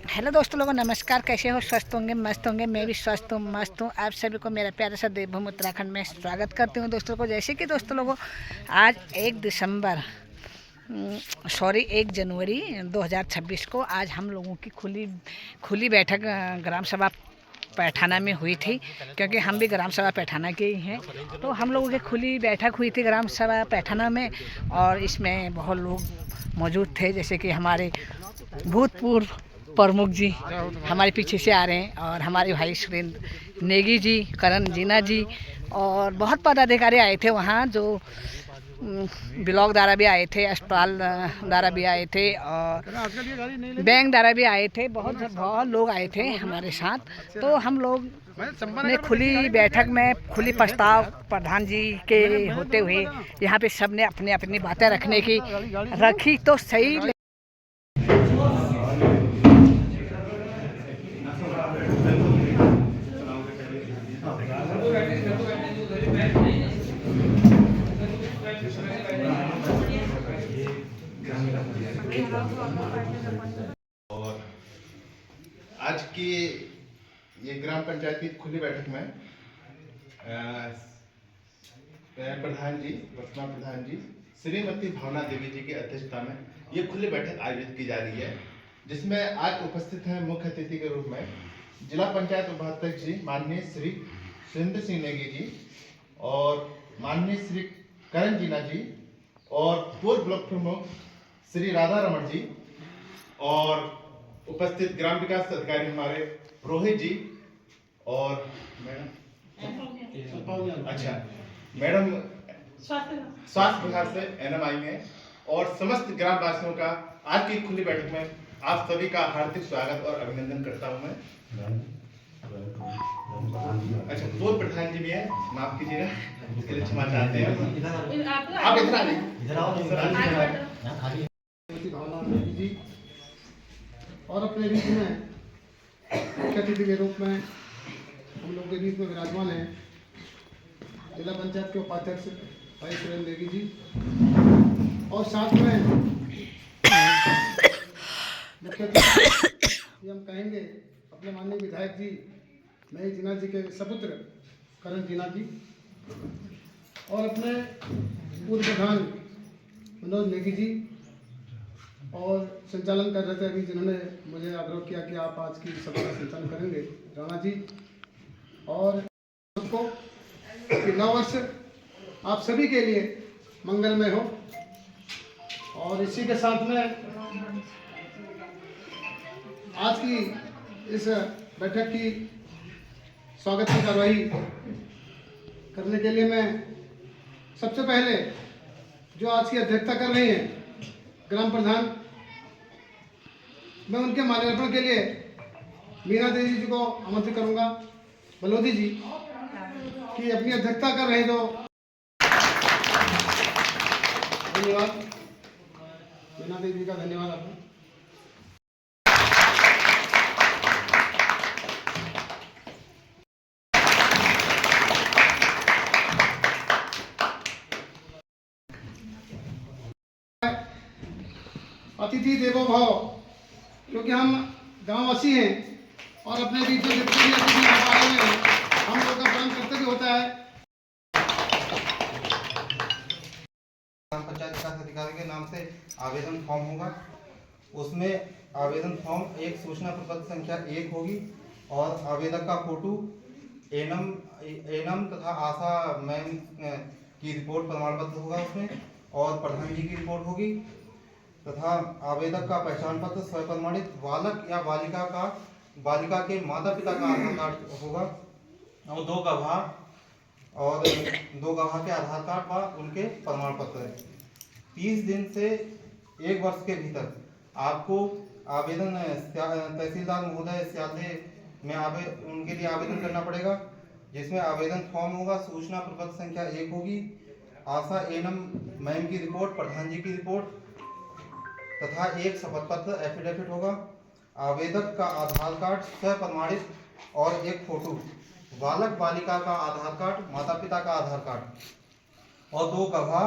Hello दोस्तों लोगों, नमस्कार। कैसे हो? स्वस्थ होंगे, मस्त होंगे। मैं भी स्वस्थ हूँ, मस्त हूँ। आप सभी को मेरा प्यारा सा देवभूमि उत्तराखंड में स्वागत करती हूँ दोस्तों को। जैसे कि दोस्तों लोगों, आज 1 जनवरी 2026 को आज हम लोगों की खुली बैठक ग्राम सभा पैठाना में हुई थी, क्योंकि हम भी ग्राम सभा पैठाना के ही हैं। तो हम लोगों की खुली बैठक हुई थी ग्राम सभा पैठाना में, और इसमें बहुत लोग मौजूद थे। जैसे कि हमारे भूतपूर्व प्रमुख जी हमारे पीछे से आ रहे हैं, और हमारे भाई सुरेंद्र नेगी जी, करण जीना जी, और बहुत पदाधिकारी आए थे वहाँ, जो ब्लॉक द्वारा भी आए थे, अस्पताल द्वारा भी आए थे, और बैंक द्वारा भी आए थे। बहुत बहुत लोग आए थे हमारे साथ। तो हम लोग ने खुली बैठक में खुली प्रस्ताव प्रधान जी के होते हुए यहाँ पे सब ने अपनी अपनी बातें रखी तो सही। और आज की ये ग्राम पंचायत की खुली बैठक में प्रधान जी, वर्तमान प्रधान जी श्रीमती भावना देवी जी की अध्यक्षता में ये खुली बैठक आयोजित की जा रही है, जिसमें आज उपस्थित हैं मुख्य अतिथि के रूप में जिला पंचायत उपाध्यक्ष जी माननीय श्री सुरेंद्र सिंह नेगी जी, और माननीय श्री करण जीना जी, और पूर्व ब्लॉक प्रमुख श्री राधा रमन जी, और उपस्थित ग्राम विकास अधिकारी हमारे रोहित जी, और मैडम स्वास्थ्य विभाग से NMI में, और समस्त ग्राम वासियों का आज की खुली बैठक में आप सभी का हार्दिक स्वागत और अभिनंदन करता हूं मैं। अच्छा, पूर्व प्रधान जी भी है, माफ कीजिएगा, इसके लिए क्षमा चाहते हैं। आप इधर आ जाइए। भावना देवी जी, और अपने बीच में मुख्य अतिथि के रूप में हम लोग के बीच में विराजमान हैं जिला पंचायत के उपाध्यक्ष भाई सुरेंद्र नेगी जी, और साथ में मुख्य अतिथि हम कहेंगे अपने माननीय विधायक जी महेश जीना जी के सपुत्र करण जीना जी, और अपने पूर्व प्रधान मनोज नेगी जी, और संचालन कर रहे थे अभी जिन्होंने मुझे आग्रह किया कि आप आज की सभा का संचालन करेंगे, राणा जी, और सबको कि नव वर्ष आप सभी के लिए मंगलमय हो। और इसी के साथ में आज की इस बैठक की स्वागत की कार्रवाई करने के लिए मैं सबसे पहले जो आज की अध्यक्षता कर रही हैं ग्राम प्रधान, मैं उनके माल्यार्पण के लिए मीना देवी जी को आमंत्रित करूंगा, बलोदी जी की अपनी अध्यक्षता कर रहे, तो धन्यवाद मीना देवी जी का, धन्यवाद आपका। अतिथि देवो भव, क्योंकि हम गांववासी हैं और अपने बीच में जितने भी अतिथि आ पा रहे हैं, हम लोग का परम कर्तव्य होता है। ग्राम पंचायत विकास अधिकारी के नाम से आवेदन फॉर्म होगा, उसमें आवेदन फॉर्म एक सूचना प्रपत्र संख्या 1 होगी, और आवेदक का फोटो, एनम तथा आशा मैम की रिपोर्ट प्रमाण पत्र होगा उसमें, और प्रधान जी की रिपोर्ट होगी, तथा आवेदक का पहचान पत्र स्वयं प्रमाणित, बालक या बालिका के माता पिता का आधार कार्ड होगा, और दो गवाह के आधार कार्ड व उनके प्रमाण पत्र। 30 दिन से 1 वर्ष के भीतर आपको आवेदन तहसीलदार महोदय स्याधे में उनके लिए आवेदन करना पड़ेगा, जिसमें आवेदन फॉर्म होगा, सूचना प्रपत्र संख्या 1 होगी, आशा एनम मैम की रिपोर्ट, प्रधान जी की रिपोर्ट तथा एक शपथ पत्र एफिडेविट होगा, आवेदक का आधार कार्ड स्वयं प्रमाणित और एक फोटो, बालक बालिका का आधार कार्ड, माता पिता का आधार कार्ड, और 2 गवाह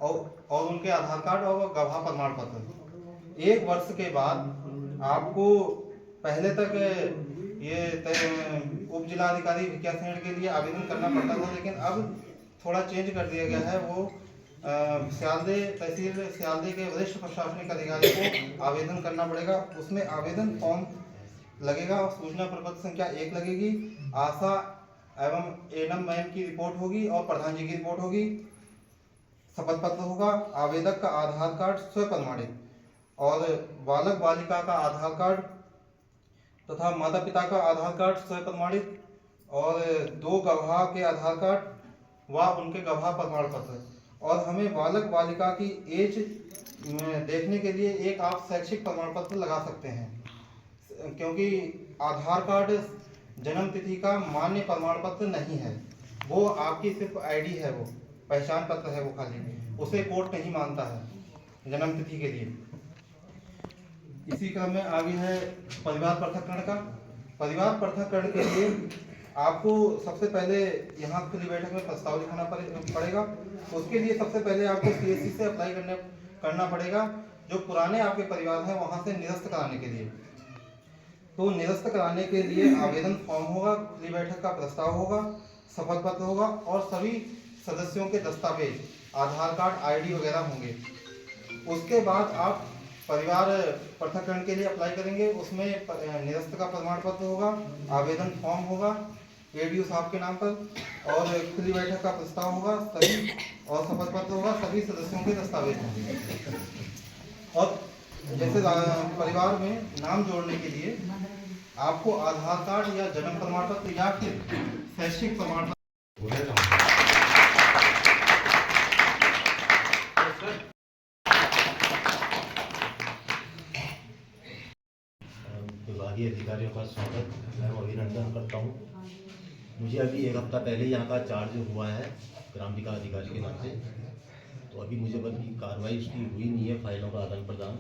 और उनके आधार कार्ड और गवाह प्रमाण पत्र। 1 वर्ष के बाद आपको पहले तक ये उप जिलाधिकारी विकासखंड के लिए आवेदन करना पड़ता था, लेकिन अब थोड़ा चेंज कर दिया गया है। वो सियालदे तहसील सियालदे के वरिष्ठ प्रशासनिक अधिकारी को आवेदन करना पड़ेगा। उसमें आवेदन फॉर्म लगेगा, सूचना प्रपत्र संख्या 1 लगेगी, आशा एवं एनम मैम की रिपोर्ट होगी और प्रधान जी की रिपोर्ट होगी, शपथ पत्र होगा, आवेदक का आधार कार्ड स्वयं प्रमाणित और बालक बालिका का आधार कार्ड तथा माता पिता का आधार कार्ड स्वयं प्रमाणित और 2 गवाह के आधार कार्ड व उनके गवाह प्रमाण पत्र। और हमें बालक बालिका की एज देखने के लिए एक आप शैक्षिक प्रमाण पत्र लगा सकते हैं, क्योंकि आधार कार्ड जन्म तिथि का मान्य प्रमाण पत्र नहीं है। वो आपकी सिर्फ आईडी है, वो पहचान पत्र है, वो खाली उसे कोर्ट नहीं मानता है जन्म तिथि के लिए। इसी क्रम में आगे है परिवार पृथक्करण का। परिवार पृथक्करण के लिए आपको सबसे पहले यहाँ खुली बैठक में प्रस्ताव लिखाना पड़ेगा। उसके लिए सबसे पहले आपको CSC से अप्लाई करना पड़ेगा, जो पुराने आपके परिवार हैं वहाँ से निरस्त कराने के लिए। तो निरस्त कराने के लिए आवेदन फॉर्म होगा, खुली बैठक का प्रस्ताव होगा, शपथ पत्र होगा और सभी सदस्यों के दस्तावेज, आधार कार्ड, ID वगैरह होंगे। उसके बाद आप परिवार पृथक्करण के लिए अप्लाई करेंगे। उसमें निरस्त का प्रमाण पत्र होगा, आवेदन फॉर्म होगा ADO साहब के नाम पर और खुली बैठक का प्रस्ताव होगा सभी और शपथ पत्र होगा, सभी सदस्यों के दस्तावेज होंगे। और जैसे परिवार में नाम जोड़ने के लिए आपको आधार कार्ड या जन्म प्रमाण पत्र या फिर शैक्षिक प्रमाण पत्र विभागीय अधिकारियों का स्वागत एवं अभिनंदन करता हूँ। मुझे अभी 1 हफ्ता पहले यहाँ का चार्ज हुआ है ग्राम विकास अधिकारी के नाम से, तो अभी मुझे बल्कि कार्रवाई उसकी हुई नहीं है, फाइलों का आदान प्रदान।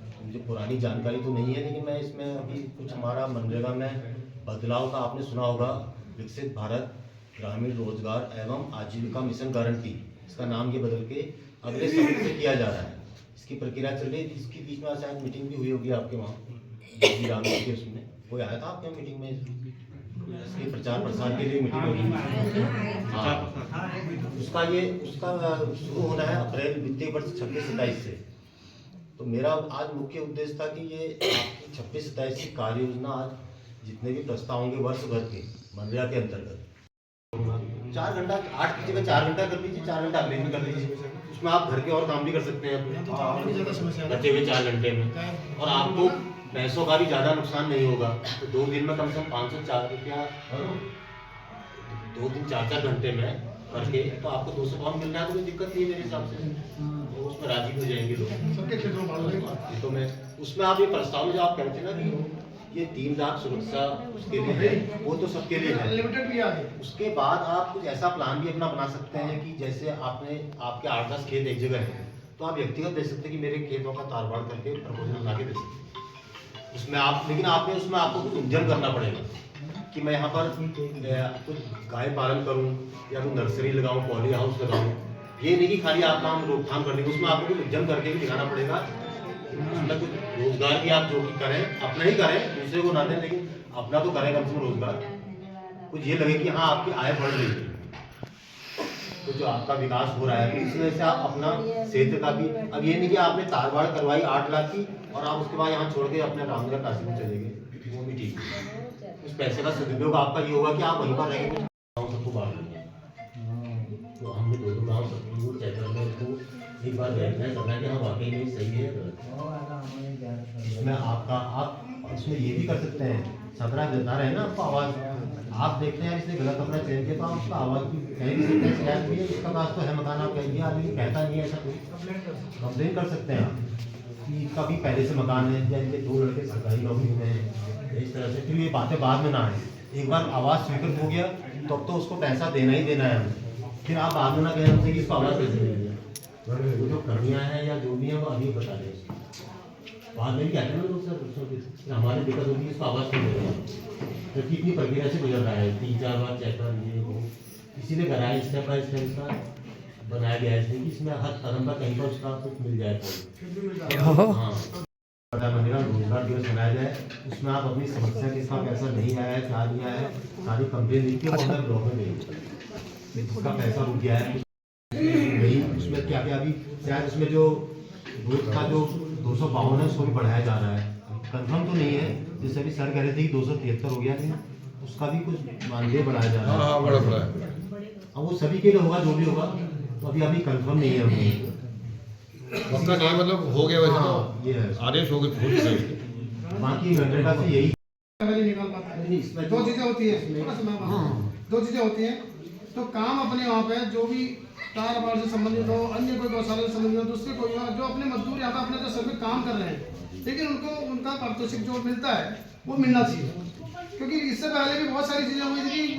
तो मुझे पुरानी जानकारी तो नहीं है, लेकिन मैं इसमें अभी कुछ हमारा मनरेगा में बदलाव का आपने सुना होगा, विकसित भारत ग्रामीण रोजगार एवं आजीविका मिशन गारंटी, इसका नाम ये बदल के अगले समय से किया जा रहा है। इसकी प्रक्रिया चल रही है। इसके बीच में शायद मीटिंग भी हुई होगी आपके वहाँ राम के, उसमें कोई आया था आपके मीटिंग में? इसके प्रचार प्रसार के लिए मीटिंग होगी। हाँ, उसका शुरू होना है अप्रैल वित्तीय वर्ष 26-27 से। तो मेरा आज मुख्य उद्देश्य था कि ये आपकी 26-27 की कार्य योजना आज जितने भी प्रस्ताव होंगे वर्ष भर के मनरेगा के अंतर्गत 4 घंटा 8 की जगह 4 घंटा कर लीजिए, 4 घंटा अगले में कर लीजिए। उसमें आप घर के और काम भी कर सकते हैं बचे हुए 4 घंटे में, और आपको पैसों का भी ज़्यादा नुकसान नहीं होगा। तो 2 दिन में कम से कम 504 रुपया, 2 दिन 4-4 घंटे में करके तो आपको 200 पाउंड मिल रहा है, तो कोई दिक्कत नहीं है मेरे हिसाब से। तो उसमें राजी हो जाएंगे लोग। तो मैं उसमें आप ये प्रस्ताव में जो आप कहते हैं ना कि ये 3 लाख सुरक्षा उसके लिए है, वो तो सबके लिए है, लिमिटेड भी आ गई। उसके बाद आप कुछ ऐसा प्लान भी अपना बना सकते हैं कि जैसे आपके 8-10 खेत एक जगह है, तो आप व्यक्तिगत दे सकते हैं कि मेरे खेतों का तारबाड़ करके प्रपोजल बना के दे सकते हैं। उसमें आप, लेकिन उसमें आपको कुछ इंजन करना पड़ेगा कि मैं यहाँ पर कुछ गाय पालन करूँ या कुछ नर्सरी लगाऊँ, पॉली हाउस लगाऊँ। ये नहीं कि खाली आप काम रोकथाम करने को, उसमें आपको कुछ इंजन करके भी दिखाना पड़ेगा। उसमें कुछ रोजगार भी आप जो कि करें, अपना ही करें, दूसरे को ना दें, लेकिन अपना तो करें कम से कम रोजगार। कुछ ये लगे कि हाँ आपकी आय बढ़ रही है, तो जो आपका विकास हो रहा है, तो इस वजह से आप अपना क्षेत्र का भी, अब ये नहीं कि आपने तारबाड़ करवाई 8 लाख की और आप उसके बाद यहाँ छोड़ के अपने रामनगर काशी में चले गए, वो भी ठीक है। उस पैसे का सदुपयोग आपका ये होगा कि आप वहीं पर रहेंगे, सबको बांट देंगे। तो हमने 2 गाँव सबको चैत्र में उसको एक बार बैठना करना है कि हाँ वाकई में सही है। इसमें आप इसमें ये भी कर सकते हैं, खतरा देता रहे ना आपको आवाज़, आप देखते हैं इसने गलत अपना चयन किया तो आप उसका आवाज़ भी कह भी सकते हैं, शिकायत भी है, इसका पास तो है मकान, आप कहेंगे आदमी कहता नहीं है ऐसा, कोई कंप्लेन कर सकते हैं आप कि इसका भी पहले से मकान है या इनके 2 लड़के सरकारी नौकरी में हैं, इस तरह से। फिर ये बातें बाद में ना आए, एक बार आवाज़ स्वीकृत हो गया तो अब तो उसको पैसा देना ही देना है हमें। फिर आप बाद में ना कहें हमसे कि इसको आवाज़ कैसे दे दिया, वो जो कमियाँ हैं या जो भी है वो अभी बता दें। बाद में क्या करें लोग सर, हमारी दिक्कत होगी, इसको आवाज़ नहीं दे रहा, क्योंकि इतनी प्रक्रिया से गुजर रहा है, 3-4 बार चेक कर ये वो, इसीलिए कराया स्टेप बाय स्टेप इसका बनाया गया है, इसलिए कि इसमें हर कदम का कहीं पर उसका कुछ मिल जाए। हाँ, रोजगार कागज बनाया जाए, उसमें आप अपनी समस्या किसका पैसा नहीं आया है, क्या नहीं आया है, सारी कंप्लेन लिख के वो हमें ब्लॉक में भेजिए। जिसका पैसा रुक गया है नहीं, उसमें क्या क्या अभी शायद उसमें जो दूध का जो 252 है उसको भी बढ़ाया जा रहा है, कंफर्म तो नहीं है। जैसे अभी सर कह रहे थे कि 273 हो गया है, उसका भी कुछ मानदेय बढ़ाया जा रहा है। हाँ बड़ा है। अब वो सभी के लिए होगा जो भी होगा, तो अभी कंफर्म नहीं है हमें। उसका नहीं मतलब हो गया वैसे हाँ, तो ये है। आदेश हो गए। बाकी मनरेगा से यही नहीं निकाल पाता है। दो चीज़ें होती है, थोड़ा सा मैं दो चीज़ें होती हैं। तो काम अपने वहाँ पे जो भी तार बाड़ से संबंधित हो, अन्य कोई गौशाला से संबंधित हो, दूसरे कोई हो, जो अपने मजदूर यहाँ पे अपने जो सर में काम कर रहे हैं, लेकिन उनको उनका पारितोषिक जो मिलता है वो मिलना चाहिए। क्योंकि इससे पहले भी बहुत सारी चीज़ें हुई थी कि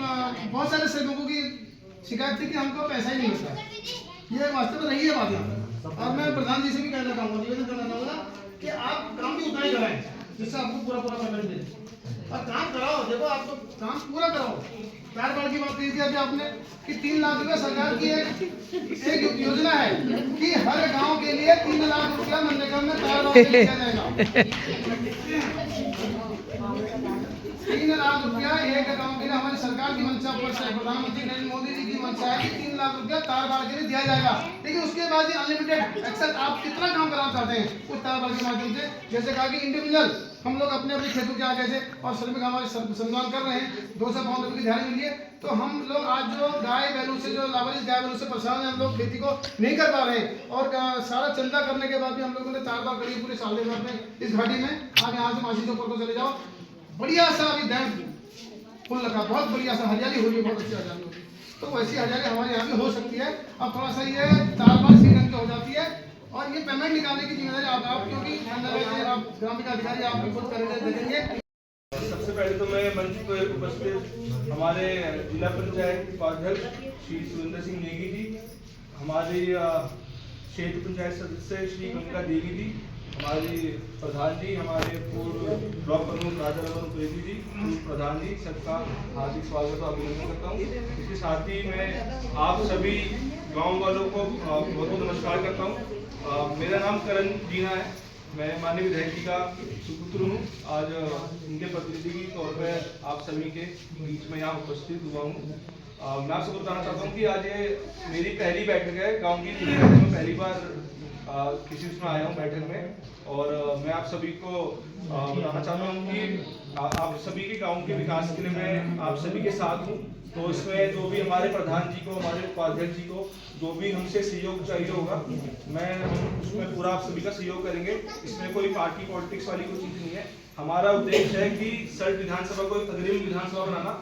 बहुत सारे श्रमिकों की शिकायत थी कि हमको पैसा ही नहीं मिलता। ये वास्तव में रही है बात यहाँ पर। और मैं प्रधान जी से भी कहना चाहूँगा, निवेदन करना चाहूँगा कि आप काम भी उतना ही कराएं जिससे आपको पूरा पेमेंट मिले, और काम कराओ। देखो आपको काम पूरा कराओ। तार बाड़ की बात कही थी अभी आपने कि 3 लाख रुपया सरकार की एक योजना है कि हर गांव के लिए 3 लाख रुपया मनरेगा में तार बाड़ के लिए दिया जाएगा। 3 लाख रुपया एक गांव के लिए हमारी सरकार की मंशा पर से प्रधानमंत्री नरेंद्र मोदी जी की मंशा है कि 3 लाख रुपया तार बाड़ के लिए दिया जाएगा। लेकिन उसके बाद ये अनलिमिटेड एक्सेस आप कितना काम कराना चाहते हैं उस तार बाड़ के माध्यम से। जैसे कहा कि इंडिविजुअल हम लोग अपने अपने खेतों के आगे से और श्रमिक हमारे सम्मान कर रहे हैं 252 रुपये की दिहाड़ी मिली है। तो हम लोग आज जो गाय बैलों से जो लावारिस गाय बैलों से परेशान है, हम लोग खेती को नहीं कर पा रहे हैं, और सारा चंदा करने के बाद भी हम लोगों ने तार बाड़ करी पूरे साल में अपने इस घाटी में। आप यहाँ से मासी चौक को चले जाओ, बढ़िया सा अभी डैम फुल लगा, बहुत बढ़िया सा हरियाली हो रही है, बहुत अच्छी हरियाली हो रही है। तो वैसी हरियाली हमारे यहाँ भी हो सकती है। अब थोड़ा सा ये तार बाड़ सी रंग की हो जाती है, और ये पेमेंट निकालने की जिम्मेदारी आप क्योंकि आप ग्राम विकास अधिकारी आप खुद करेंगे देखेंगे। सबसे पहले तो मैं मंच पर उपस्थित हमारे जिला पंचायत उपाध्यक्ष श्री सुरेंद्र सिंह नेगी जी, हमारी क्षेत्र पंचायत सदस्य श्री गंगा देवी जी, हमारी प्रधान जी, हमारे पूर्व ब्लॉक प्रमुख राजा रमन उप्रेती जी, पूर्व प्रधान जी, सबका हार्दिक स्वागत और अभिनंदन करता हूँ। इसके साथ ही मैं आप सभी गाँव वालों को बहुत बहुत नमस्कार करता हूँ। मेरा नाम करण जीना है, मैं माननीय विधायक जी का सुपुत्र हूँ। आज उनके प्रतिनिधि के तौर पर आप सभी के बीच में यहाँ उपस्थित हुआ हूँ। मैं आपसे बताना चाहता हूँ कि आज ये मेरी पहली बैठक है गांव की। मैं पहली बार किसी उसमें आया हूँ बैठक में, और मैं आप सभी को बताना चाहता हूँ कि आप सभी के गांव के विकास के लिए मैं आप सभी के साथ हूँ। तो इसमें जो भी हमारे प्रधान जी को, हमारे उपाध्यक्ष जी को जो भी हमसे सहयोग चाहिए होगा, मैं उसमें पूरा आप सभी का सहयोग करेंगे। इसमें कोई पार्टी पॉलिटिक्स वाली कोई चीज़ नहीं है। हमारा उद्देश्य है कि सल्ट विधानसभा को एक अग्रिम विधानसभा बनाना,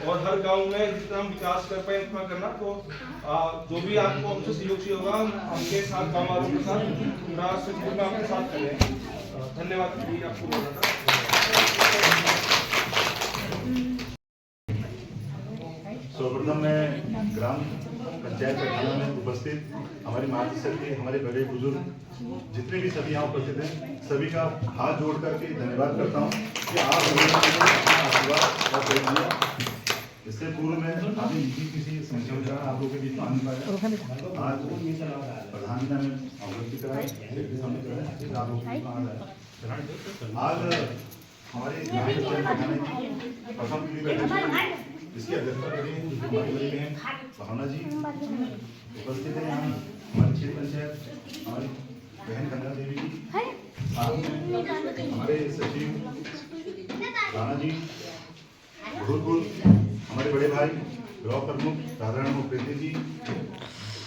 और हर गांव में जितना हम विकास कर पाए उतना करना। तो जो भी आपको हमसे सहयोग चाहिए होगा, हमके साथ गाँव वालों के साथ पूरा सहयोग में आपके साथ करेंगे। धन्यवाद जी, आपको बोलना था। सर्वप्रथम मैं ग्राम पंचायत पैठाना में उपस्थित हमारी मातृ के हमारे बड़े बुजुर्ग जितने भी सभी यहाँ उपस्थित हैं, सभी का हाथ जोड़ करके धन्यवाद करता हूँ कि आप अपना आशीर्वाद और प्रेम दिया। इससे पूर्व में अभी किसी समस्या के कारण आप लोगों के बीच में आने पाया। आज प्रधान जी ने अवगत कराई, आप लोगों के बीच में आ रहा है। आज हमारे ग्राम पंचायत पैठाना की प्रथम पीढ़ी बैठक इसकी अध्यक्षता करें हमारी बड़ी बहन भावना जी उपस्थित है। यहाँ हमारी क्षेत्र पंचायत हमारी बहन गंगा देवी जी, साथ में हमारे सचिव राणा जी, भूतपूर्व हमारे बड़े भाई ब्लॉक प्रमुख राजा रमन उप्रेती जी,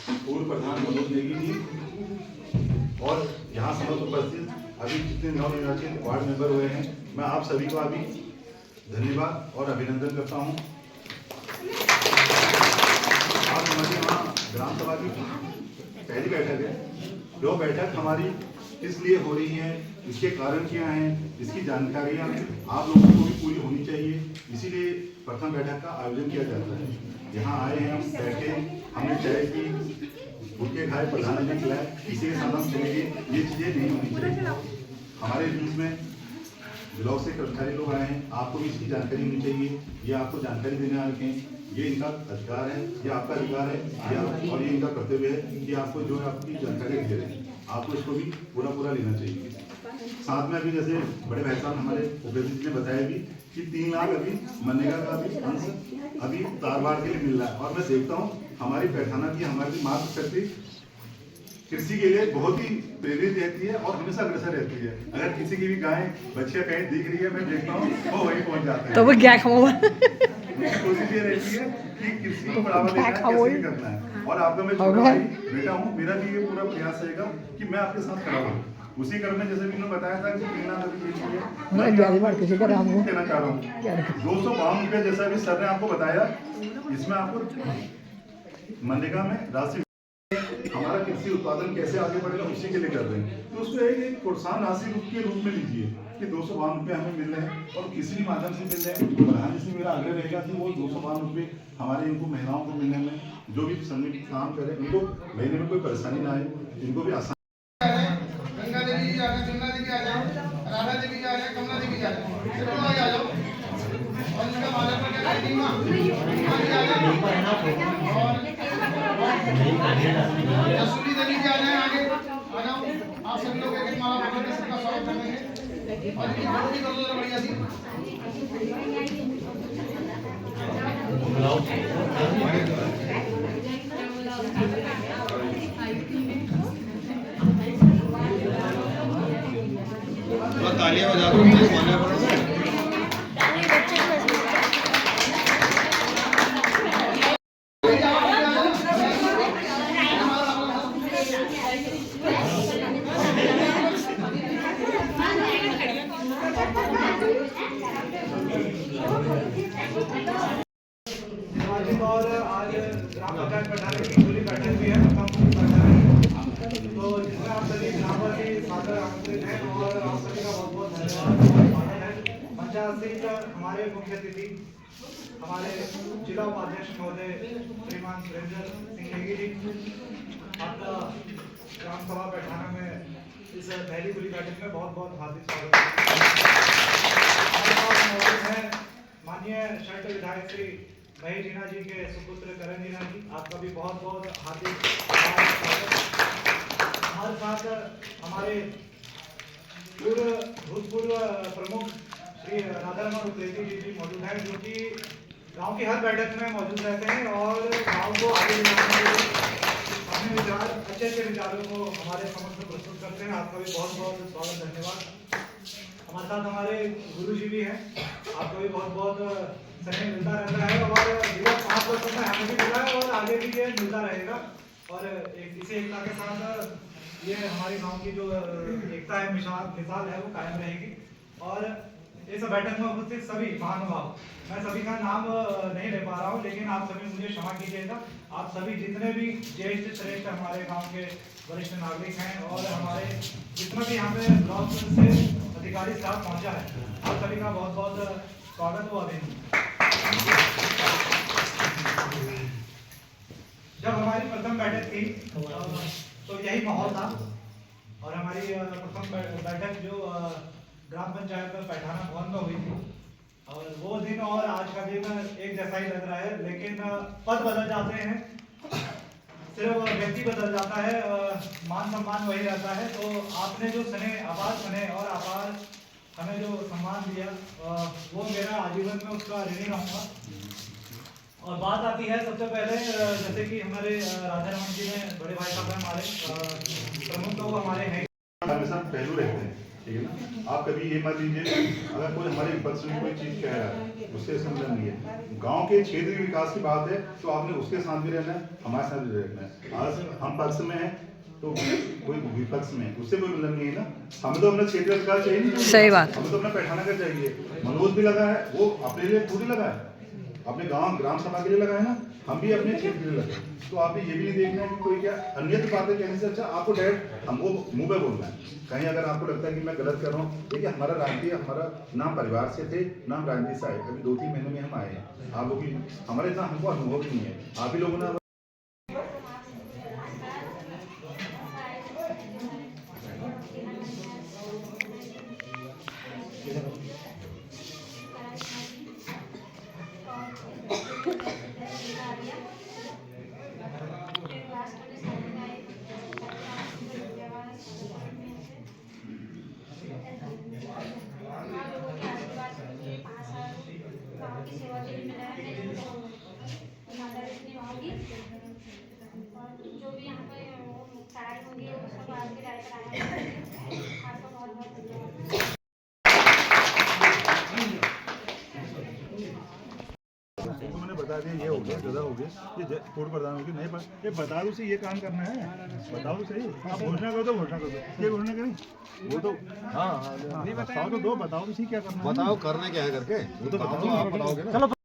पूर्व प्रधान मनोज नेगी जी, और यहाँ समस्त उपस्थित अभी जितने नवनिर्वाचित वार्ड मेंबर हुए हैं, मैं आप सभी को अभी धन्यवाद और अभिनंदन करता हूँ। आज हमारी यहाँ ग्राम सभा की पहली बैठक है। जो बैठक हमारी किस लिए हो रही है, इसके कारण क्या हैं, इसकी जानकारियाँ आप लोगों को भी पूरी होनी चाहिए, इसीलिए प्रथम बैठक का आयोजन किया जाता है। यहाँ आए हैं, हम बैठे, हमने चाय की, भूखे खाए, प्रधानमंत्री खिलाए, किसी के साथ हम चले गए, ये चीज़ें नहीं होनी चाहिए। हमारे बीच में ब्लॉक से कर्मचारी लोग आए हैं, आपको भी इसकी जानकारी होनी चाहिए। ये आपको जानकारी देने आ रखे हैं, ये इनका अधिकार है, ये आपका अधिकार है, और ये इनका कर्तव्य है कि आपको जो है आपकी जानकारी दे रहे हैं, आपको इसको भी पूरा लेना चाहिए। साथ में अभी जैसे बड़े भाई साहब हमारे उपेंद्र जी ने बताया भी कि 3 लाख अभी मनरेगा का भी अंश अभी तारवाड़ के लिए मिल रहा है। और मैं देखता हूँ हमारी पैठाना की हमारी मातृशक्ति कृषि के लिए बहुत ही प्रेरित रहती है और हमेशा अग्रसर रहती है। अगर किसी की भी गाय बच्चियां कहीं दिख रही है, मैं देखता हूँ वो वहीं पहुंच जाते हैं। तो वो क्या खाओ? मेरी कोशिश ये रहती है कि कृषि को बढ़ावा देना है, कैसे भी करना है। और आपका मैं छोटा भाई बेटा हूँ, मेरा भी ये पूरा प्रयास रहेगा कि मैं आपके साथ खड़ा हूँ। उसी क्रम में जैसे मैंने बताया था कि 3 लाख अभी मैं कहना चाह रहा हूँ 252 रुपये जैसा भी सर ने आपको बताया, इसमें आपको मनरेगा में राशि हमारा कृषि उत्पादन कैसे आगे बढ़ेगा उसी के लिए कर रहे हैं। तो उसको एक प्रोत्साहन राशि के रूप में लीजिए कि 252 रुपये हमें मिल रहे हैं और किसी भी माध्यम से मिल रहे हैं। प्रधान जी से मेरा आग्रह रहेगा कि वो 252 रुपये हमारे इनको महिलाओं को मिलने में जो भी श्रमिक काम करें उनको महीने में कोई परेशानी ना आए, इनको भी आसान। गंगा देवी जी आ जाओ, जमुना देवी आ जाओ, राधा देवी जी आ जाओ, कमला देवी जी आ जाओ, आ जाओ और इनका माधव पर क्या टीमा आ जाओ और जसूली देवी जी आ जाए आगे आ जाओ। आप सभी लोग एक माला पकड़ के सबका स्वागत करेंगे और इनकी फोटो भी कर लो बढ़िया सी। तालियां बजा दो। और आज ग्राम पंचायत बैठाने की खुली बैठक भी है तो जिसमें आप सभी ग्रामवासी सादर आमंत्रित हैं और आप सभी का बहुत बहुत धन्यवाद है। पंचायत सीट हमारे मुख्य अतिथि हमारे जिला उपाध्यक्ष महोदय श्रीमान सुरेंद्र सिंह नेगी जी, आपका ग्राम सभा बैठाना में इस पहली खुली बैठक में बहुत बहुत हार्दिक स्वागत है। माननीय शर्ट विधायक श्री महेश जीना जी के सुपुत्र करण जीना जी, आपका भी बहुत बहुत हार्दिक स्वागत। हमारे साथ हमारे भूतपूर्व प्रमुख श्री राधारमण उप्रेती जी मौजूद हैं, जो कि गांव की हर बैठक में मौजूद रहते हैं और गांव को आगे ले जाने के लिए अपने विचार अच्छे अच्छे विचारों को हमारे समक्ष प्रस्तुत करते हैं। आपका भी बहुत बहुत स्वागत, धन्यवाद। हमारे साथ हमारे गुरु जी भी हैं, आपको भी बहुत बहुत समय मिलता रहता है और विगत 5 वर्षों में हमें भी मिला है और आगे भी ये मिलता रहेगा। और इसी एकता के साथ ये हमारे गांव की जो एकता है मिसाल है वो कायम रहेगी। और इस बैठक में उपस्थित सभी महानुभाव, मैं सभी का नाम नहीं ले पा रहा हूँ, लेकिन आप सभी मुझे क्षमा कीजिएगा। आप सभी जितने भी ज्येष्ठ श्रेष्ठ हमारे गांव के वरिष्ठ नागरिक हैं और हमारे जितना भी यहाँ पे ब्लॉक से अधिकारी स्टाफ पहुँचा है, आप सभी का बहुत बहुत स्वागत हो। अभिनंदन। जब हमारी प्रथम बैठक थी तो यही माहौल था और हमारी प्रथम बैठक जो ग्राम पंचायत में पैठाना भवन में हुई थी और वो दिन और आज का दिन एक जैसा ही लग रहा है, लेकिन पद बदल जाते हैं, सिर्फ व्यक्ति बदल जाता है, मान सम्मान वही रहता है। तो आपने जो स्नेह आभार स्नेह और आभार हमें जो सम्मान दिया वो मेरा आजीवन में उसका ऋणी रहूँगा। और बात आती है सबसे पहले जैसे कि हमारे राधारमण जी ने बड़े भाई साहब हमारे प्रमुख लोग हमारे हैं, हमेशा पहलू रहते हैं, ठीक है ना। आप कभी ये मत लीजिए अगर कोई हमारे पक्ष में कोई चीज़ कह रहा है उससे संबंध नहीं है। गांव के क्षेत्रीय विकास की बात है तो आपने उसके साथ भी रहना है, हमारे साथ भी रहना है। आज हम पक्ष में हैं तो कोई विपक्ष में उससे कोई मतलब नहीं है ना। हमें तो अपना क्षेत्र विकास चाहिए, सही बात। हमें तो अपना पैठाना का चाहिए। मनोज भी लगा है, वो अपने लिए थोड़ी लगा है, अपने गांव ग्राम सभा के लिए लगा है ना, हम भी अपने क्षेत्र के लिए लगे। तो आपने ये भी नहीं देखना है कि कोई क्या अन्यत्र बातें कहने से अच्छा आपको डायरेक्ट हमको मुंह पे बोलना है। कहीं अगर आपको लगता है कि मैं गलत कर रहा हूँ, देखिए हमारा राजनीति हमारा नाम परिवार से थे, नाम राजनीति से आए, अभी 2-3 महीनों में हम आए हैं। आप लोग हमारे इतना हमको अनुभव नहीं है, आप ही लोगों ने तो मैंने बता दिया ये हो गया गदा हो गया ये पूर्व प्रधान हो गया नहीं ये बता दो सही ये काम करना है बताओ तो सही आप घोषणा कर दो ये घोषणा करी वो तो हाँ बताओ तो दो बताओ तो सही क्या करना है बताओ करना क्या है करके वो तो बताओ आप बताओगे ना।